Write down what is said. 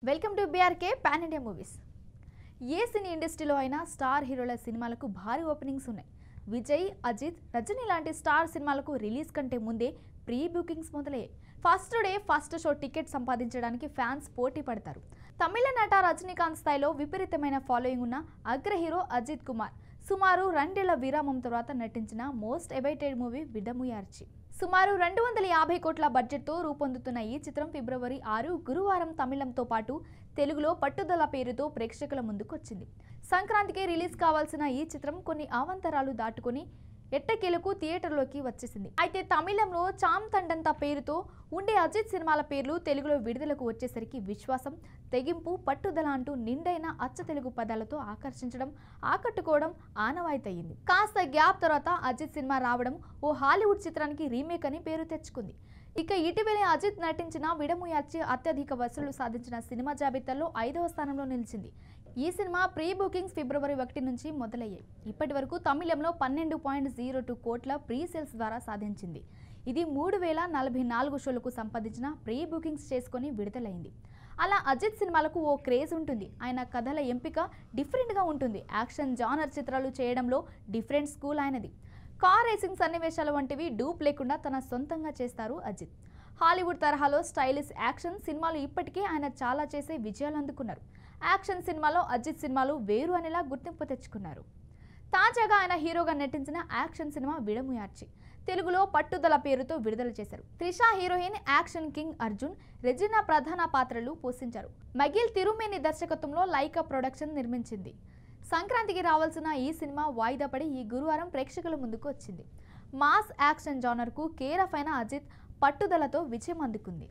Welcome to BRK pan India movies. ఏ cine ఇండస్ట్రీలో అయినా స్టార్ హీరోల సినిమాలకు భారీ ఓపెనింగ్స్ ఉన్నాయి. విజయ్, అజిత్, రజనీ లాంటి స్టార్ సినిమాలకు రిలీజ్ కంటే ముందే ప్రీ బుకింగ్స్ మొదలయ్యాయి. First day first show ticket సంపాదించడానికి ఫ్యాన్స్ పోటీ పడతారు. తమిళ నట రజనీకాంత్ స్థాయిలో విపరీతమైన ఫాలోయింగ్ ఉన్న అగ్ర హీరో అజిత్ కుమార్ సుమారు 2 ఏళ్ల విరామం తర్వాత నటించిన మోస్ట్ అవైటెడ్ మూవీ విడముయార్చి. సుమారు 250 కోట్ల బడ్జెట్తో రూపొందుతున్న ఈ చిత్రం ఫిబ్రవరి 6 గురువారం తమిళంతో పాటు తెలుగులో పట్టుదల పేరుతో ప్రేక్షకుల ముందుకొచ్చింది. సంక్రాంతికి రిలీజ్ కావాల్సిన ఈ చిత్రం కొన్ని అవాంతరాలు దాటుకుని ఎట్టకేలకు థియేటర్లోకి వచ్చేసింది. అయితే తమిళంలో చామ్ తండంత పేరుతో ఉండే అజిత్ సినిమాల పేర్లు తెలుగులో విడుదలకు వచ్చేసరికి విశ్వాసం, తెగింపు, పట్టుదల అంటూ నిండైన అచ్చ తెలుగు పదాలతో ఆకట్టుకోవడం ఆనవాయితయ్యింది. కాస్త గ్యాప్ తర్వాత అజిత్ సినిమా రావడం ఓ హాలీవుడ్ చిత్రానికి రీమేక్ అని పేరు తెచ్చుకుంది. ఇక ఇటీవలే అజిత్ నటించిన విడముయార్చి అత్యధిక వసూళ్లు సాధించిన సినిమా జాబితాలో 5వ స్థానంలో నిలిచింది. ఈ సినిమా ప్రీ బుకింగ్స్ ఫిబ్రవరి 1 నుంచి మొదలయ్యాయి. ఇప్పటి వరకు తమిళంలో 12.02 కోట్ల ప్రీ సేల్స్ ద్వారా సాధించింది. ఇది 3044 షోలకు సంపాదించిన ప్రీ బుకింగ్స్ చేసుకుని విడుదలైంది. అలా అజిత్ సినిమాలకు ఓ క్రేజ్ ఉంటుంది. ఆయన కథల ఎంపిక డిఫరెంట్గా ఉంటుంది. యాక్షన్ జానర్ చిత్రాలు చేయడంలో డిఫరెంట్ స్కూల్ ఆయనది. కార్ రేసింగ్ సన్నివేశాలు వంటివి డూప్ లేకుండా తన సొంతంగా చేస్తారు అజిత్. హాలీవుడ్ తరహాలో స్టైలిష్ యాక్షన్ సినిమాలు ఇప్పటికే ఆయన చాలా చేసే విజయాలు అందుకున్నారు. యాక్షన్ సినిమాలో అజిత్ సినిమాలు వేరు అనేలా గుర్తింపు తెచ్చుకున్నారు. తాజాగా ఆయన హీరోగా నటించిన యాక్షన్ సినిమా విడముయార్చి తెలుగులో పట్టుదల పేరుతో విడుదల చేశారు. Trisha heroine, action king Arjun, Regina ప్రధాన పాత్రలు పోషించారు. మగిల్ తిరుమేని దర్శకత్వంలో లైకా ప్రొడక్షన్ నిర్మించింది. సంక్రాంతికి రావాల్సిన ఈ సినిమా వాయిదా పడి ఈ గురువారం ప్రేక్షకుల ముందుకు వచ్చింది. మాస్ యాక్షన్ జానర్కు కేర్ ఆఫ్ అయిన అజిత్ పట్టుదలతో విజయం అందుకుంది.